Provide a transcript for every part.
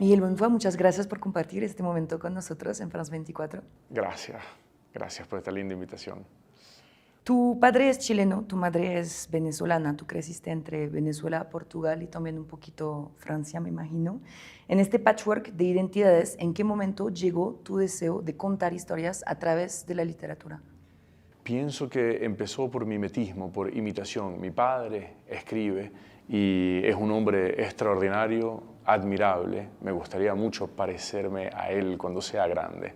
Miguel Bonfoy, muchas gracias por compartir este momento con nosotros en France 24. Gracias, gracias por esta linda invitación. Tu padre es chileno, tu madre es venezolana, tú creciste entre Venezuela, Portugal y también un poquito Francia, me imagino. En este patchwork de identidades, ¿en qué momento llegó tu deseo de contar historias a través de la literatura? Pienso que empezó por mimetismo, por imitación. Mi padre escribe y es un hombre extraordinario, admirable. Me gustaría mucho parecerme a él cuando sea grande.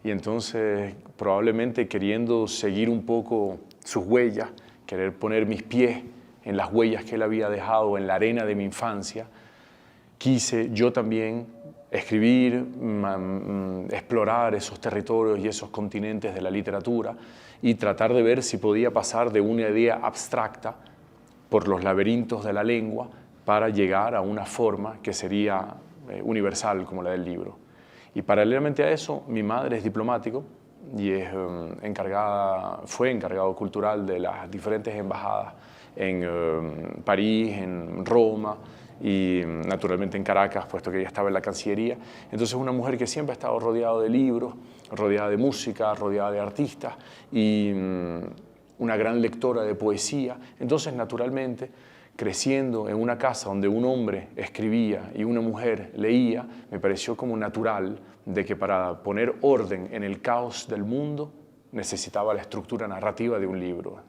Y entonces, probablemente queriendo seguir un poco sus huellas, querer poner mis pies en las huellas que él había dejado en la arena de mi infancia, quise yo también escribir, explorar esos territorios y esos continentes de la literatura y tratar de ver si podía pasar de una idea abstracta por los laberintos de la lengua para llegar a una forma que sería universal como la del libro. Y paralelamente a eso, mi madre es diplomático y es fue encargado cultural de las diferentes embajadas en París, en Roma y naturalmente en Caracas, puesto que ella estaba en la Cancillería. Entonces una mujer que siempre ha estado rodeada de libros, rodeada de música, rodeada de artistas y una gran lectora de poesía. Entonces naturalmente, creciendo en una casa donde un hombre escribía y una mujer leía, me pareció como natural de que para poner orden en el caos del mundo necesitaba la estructura narrativa de un libro.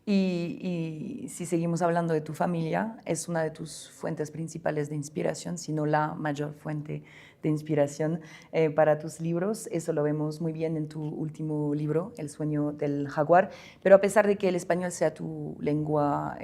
Y si seguimos hablando de tu familia, es una de tus fuentes principales de inspiración, si no la mayor fuente de inspiración para tus libros. Eso lo vemos muy bien en tu último libro, El sueño del jaguar. Pero a pesar de que el español sea tu lengua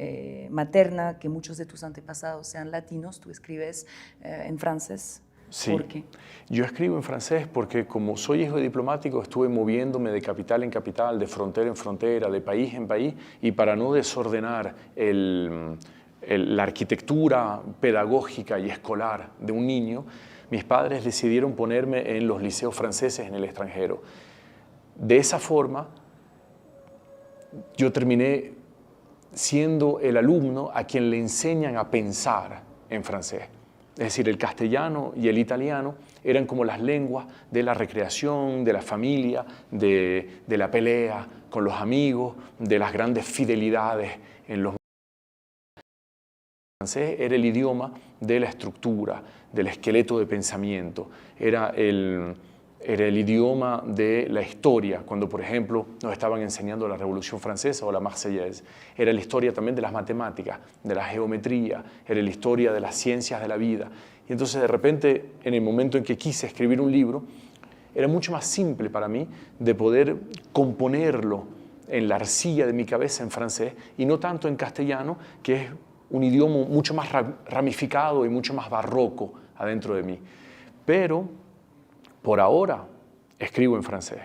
materna, que muchos de tus antepasados sean latinos, tú escribes en francés. Sí, ¿Por qué? yo escribo en francés porque como soy hijo de diplomático estuve moviéndome de capital en capital, de frontera en frontera, de país en país y para no desordenar la arquitectura pedagógica y escolar de un niño, mis padres decidieron ponerme en los liceos franceses en el extranjero. De esa forma, yo terminé siendo el alumno a quien le enseñan a pensar en francés. Es decir, el castellano y el italiano eran como las lenguas de la recreación, de la familia, de la pelea con los amigos, de las grandes fidelidades en los... El francés era el idioma de la estructura, del esqueleto de pensamiento, era el idioma de la historia, cuando por ejemplo nos estaban enseñando la Revolución Francesa o la Marseillaise, era la historia también de las matemáticas, de la geometría, era la historia de las ciencias de la vida. Y entonces de repente, en el momento en que quise escribir un libro, era mucho más simple para mí de poder componerlo en la arcilla de mi cabeza en francés y no tanto en castellano, que es un idioma mucho más ramificado y mucho más barroco adentro de mí. Pero por ahora escribo en francés.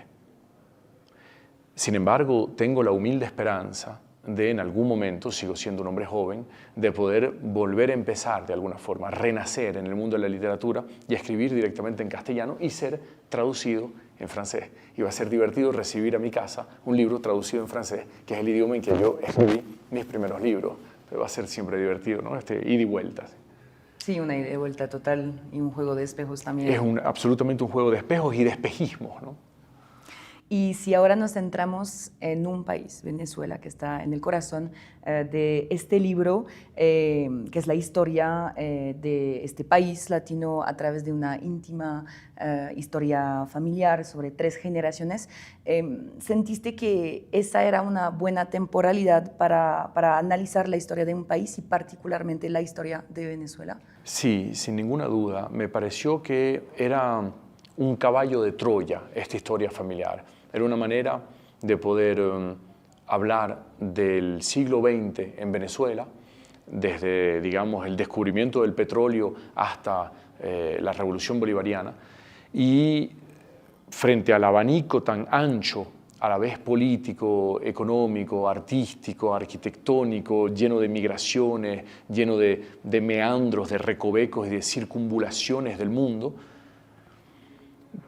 Sin embargo, tengo la humilde esperanza de en algún momento, sigo siendo un hombre joven, de poder volver a empezar de alguna forma, renacer en el mundo de la literatura y escribir directamente en castellano y ser traducido en francés. Y va a ser divertido recibir a mi casa un libro traducido en francés, que es el idioma en que yo escribí mis primeros libros. Pero va a ser siempre divertido, ¿no? Ida y vuelta. Sí, una ida y vuelta total y un juego de espejos también. Es absolutamente un juego de espejos y de espejismos, ¿no? Y si ahora nos centramos en un país, Venezuela, que está en el corazón de este libro, que es la historia de este país latino a través de una íntima historia familiar sobre 3 generaciones, ¿sentiste que esa era una buena temporalidad para analizar la historia de un país y particularmente la historia de Venezuela? Sí, sin ninguna duda. Me pareció que era un caballo de Troya esta historia familiar. Era una manera de poder hablar del siglo XX en Venezuela, desde, digamos, el descubrimiento del petróleo hasta la Revolución Bolivariana, y frente al abanico tan ancho, a la vez político, económico, artístico, arquitectónico, lleno de migraciones, lleno de meandros, de recovecos y de circunvulaciones del mundo,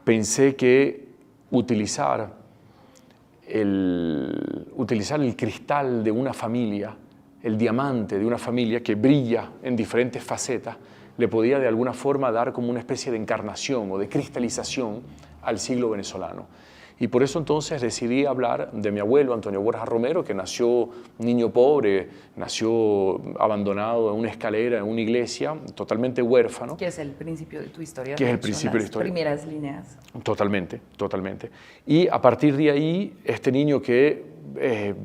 pensé que utilizar el cristal de una familia, el diamante de una familia que brilla en diferentes facetas, le podía de alguna forma dar como una especie de encarnación o de cristalización al siglo venezolano. Y por eso entonces decidí hablar de mi abuelo, Antonio Borja Romero, que nació niño pobre, nació abandonado en una escalera, en una iglesia, totalmente huérfano. Que es el principio de tu historia. Que es el hecho, principio de la las historia. Primeras líneas. Totalmente, totalmente. Y a partir de ahí, este niño que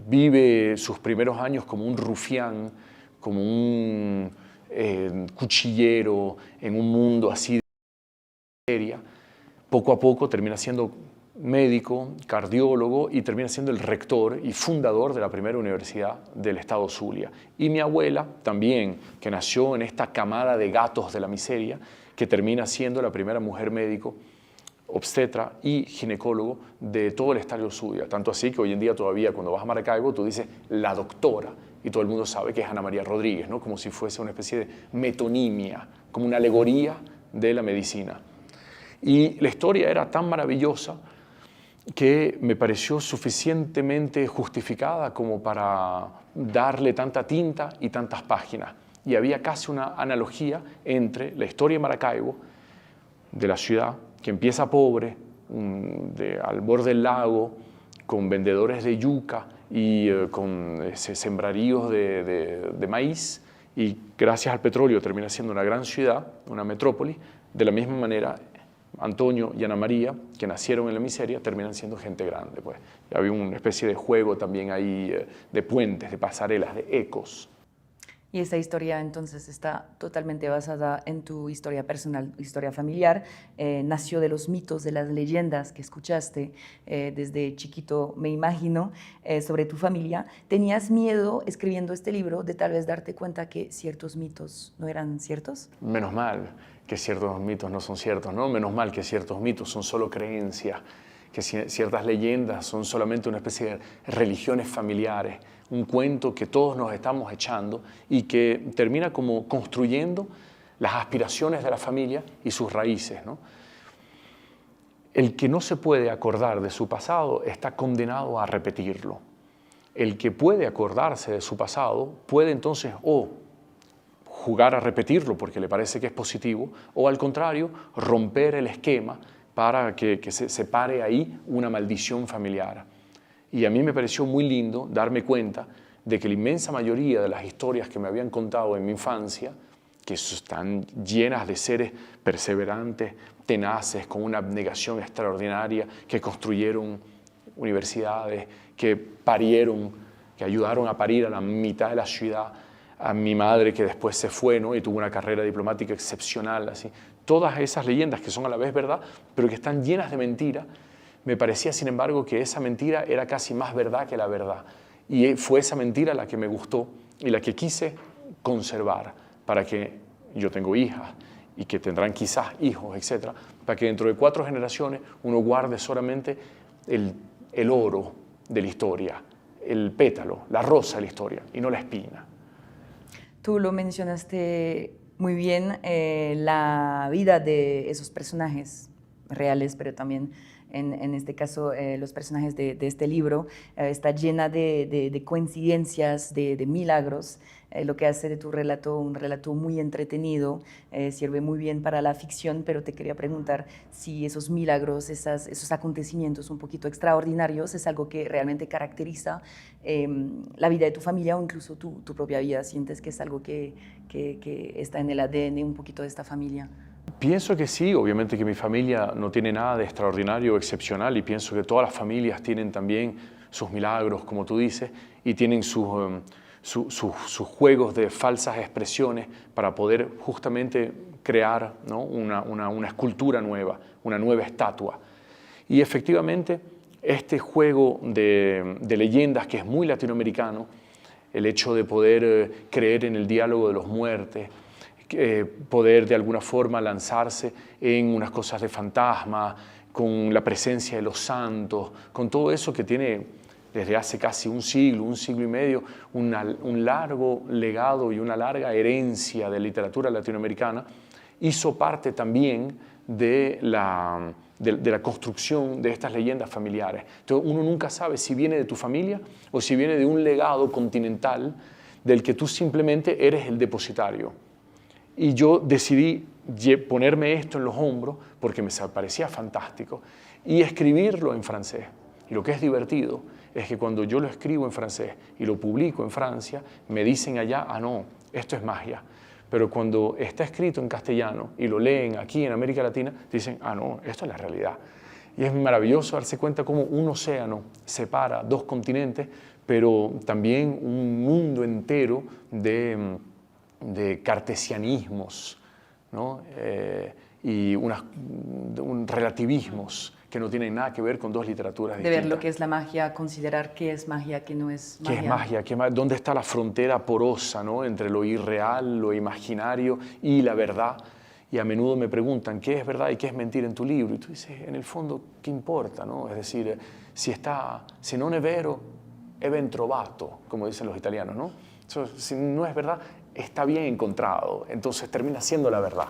vive sus primeros años como un rufián, como un cuchillero en un mundo así de miseria, poco a poco termina siendo médico, cardiólogo y termina siendo el rector y fundador de la primera universidad del estado Zulia. Y mi abuela también, que nació en esta camada de gatos de la miseria, que termina siendo la primera mujer médico, obstetra y ginecólogo de todo el estado Zulia. Tanto así que hoy en día todavía cuando vas a Maracaibo tú dices la doctora y todo el mundo sabe que es Ana María Rodríguez, ¿no? Como si fuese una especie de metonimia, como una alegoría de la medicina. Y la historia era tan maravillosa que me pareció suficientemente justificada como para darle tanta tinta y tantas páginas. Y había casi una analogía entre la historia de Maracaibo, de la ciudad, que empieza pobre, al borde del lago, con vendedores de yuca y con sembraríos de maíz, y gracias al petróleo termina siendo una gran ciudad, una metrópoli. De la misma manera, Antonio y Ana María, que nacieron en la miseria, terminan siendo gente grande. Pues. Había una especie de juego también ahí, de puentes, de pasarelas, de ecos. Y esta historia entonces está totalmente basada en tu historia personal, historia familiar. Nació de los mitos, de las leyendas que escuchaste desde chiquito, me imagino, sobre tu familia. ¿Tenías miedo escribiendo este libro de tal vez darte cuenta que ciertos mitos no eran ciertos? Menos mal que ciertos mitos no son ciertos, ¿no? Menos mal que ciertos mitos son solo creencias, que ciertas leyendas son solamente una especie de religiones familiares, un cuento que todos nos estamos echando y que termina como construyendo las aspiraciones de la familia y sus raíces, ¿no? El que no se puede acordar de su pasado está condenado a repetirlo. El que puede acordarse de su pasado puede entonces o jugar a repetirlo porque le parece que es positivo, o al contrario, romper el esquema para que se separe ahí una maldición familiar. Y a mí me pareció muy lindo darme cuenta de que la inmensa mayoría de las historias que me habían contado en mi infancia, que están llenas de seres perseverantes, tenaces, con una abnegación extraordinaria, que construyeron universidades, que parieron, que ayudaron a parir a la mitad de la ciudad, a mi madre que después se fue, ¿no? Y tuvo una carrera diplomática excepcional, así. Todas esas leyendas que son a la vez verdad, pero que están llenas de mentira, me parecía, sin embargo, que esa mentira era casi más verdad que la verdad. Y fue esa mentira la que me gustó y la que quise conservar para que yo tengo hijas y que tendrán quizás hijos, etcétera, para que dentro de 4 generaciones uno guarde solamente el oro de la historia, el pétalo, la rosa de la historia y no la espina. Tú lo mencionaste muy bien, la vida de esos personajes reales, pero también en este caso los personajes de este libro, está llena de coincidencias, de milagros, lo que hace de tu relato un relato muy entretenido, sirve muy bien para la ficción, pero te quería preguntar si esos milagros, esos acontecimientos un poquito extraordinarios es algo que realmente caracteriza la vida de tu familia o incluso tu propia vida. ¿Sientes que es algo que está en el ADN un poquito de esta familia? Pienso que sí, obviamente que mi familia no tiene nada de extraordinario o excepcional y pienso que todas las familias tienen también sus milagros, como tú dices, y tienen sus juegos de falsas expresiones para poder justamente crear, ¿no? una escultura nueva, una nueva estatua. Y efectivamente, este juego de leyendas que es muy latinoamericano, el hecho de poder creer en el diálogo de los muertos, poder de alguna forma lanzarse en unas cosas de fantasma, con la presencia de los santos, con todo eso que tiene desde hace casi un siglo y medio, un largo legado y una larga herencia de literatura latinoamericana, hizo parte también de la construcción de estas leyendas familiares. Entonces uno nunca sabe si viene de tu familia o si viene de un legado continental del que tú simplemente eres el depositario. Y yo decidí ponerme esto en los hombros porque me parecía fantástico y escribirlo en francés. Y lo que es divertido es que cuando yo lo escribo en francés y lo publico en Francia, me dicen allá, ah, no, esto es magia. Pero cuando está escrito en castellano y lo leen aquí en América Latina, dicen, ah, no, esto es la realidad. Y es maravilloso darse cuenta cómo un océano separa dos continentes, pero también un mundo entero de cartesianismos, ¿no? Y relativismos que no tienen nada que ver con dos literaturas De distintas. ver lo que es la magia, considerar qué es magia, qué no es magia. ¿Qué es magia? ¿Dónde está la frontera porosa, ¿no? Entre lo irreal, lo imaginario y la verdad? Y a menudo me preguntan, ¿qué es verdad y qué es mentira en tu libro? Y tú dices, en el fondo, ¿qué importa, no? Es decir, si non è vero, è ben trovato, como dicen los italianos, ¿no? Si no es verdad, está bien encontrado, entonces termina siendo la verdad.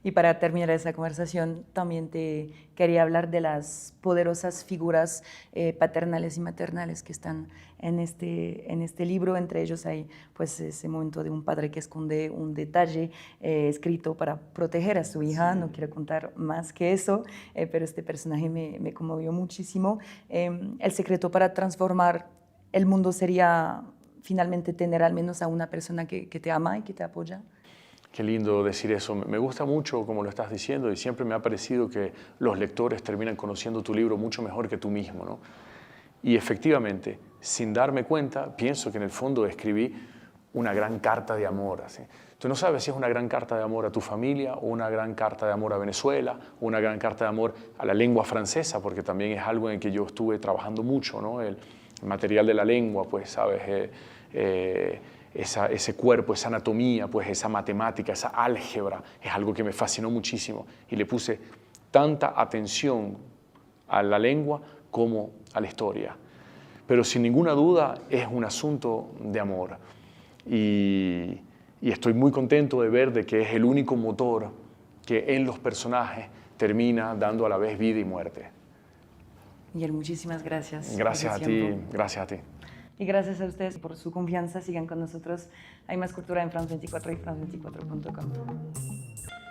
Y para terminar esa conversación, también te quería hablar de las poderosas figuras paternales y maternales que están en este libro. Entre ellos hay pues, ese momento de un padre que esconde un detalle escrito para proteger a su hija. Sí. No quiero contar más que eso, pero este personaje me conmovió muchísimo. El secreto para transformar el mundo sería finalmente tener al menos a una persona que te ama y que te apoya. Qué lindo decir eso. Me gusta mucho como lo estás diciendo y siempre me ha parecido que los lectores terminan conociendo tu libro mucho mejor que tú mismo, ¿no? Y efectivamente, sin darme cuenta, pienso que en el fondo escribí una gran carta de amor. ¿Sí? Tú no sabes si es una gran carta de amor a tu familia o una gran carta de amor a Venezuela o una gran carta de amor a la lengua francesa, porque también es algo en que yo estuve trabajando mucho, ¿no? El material de la lengua, pues, ¿sabes? Ese cuerpo, esa anatomía, pues esa matemática, esa álgebra, es algo que me fascinó muchísimo y le puse tanta atención a la lengua como a la historia. Pero sin ninguna duda es un asunto de amor y estoy muy contento de ver de que es el único motor que en los personajes termina dando a la vez vida y muerte. Miguel, muchísimas gracias. Gracias a ti, gracias a ti. Y gracias a ustedes por su confianza. Sigan con nosotros. Hay más cultura en France 24 y France24.com.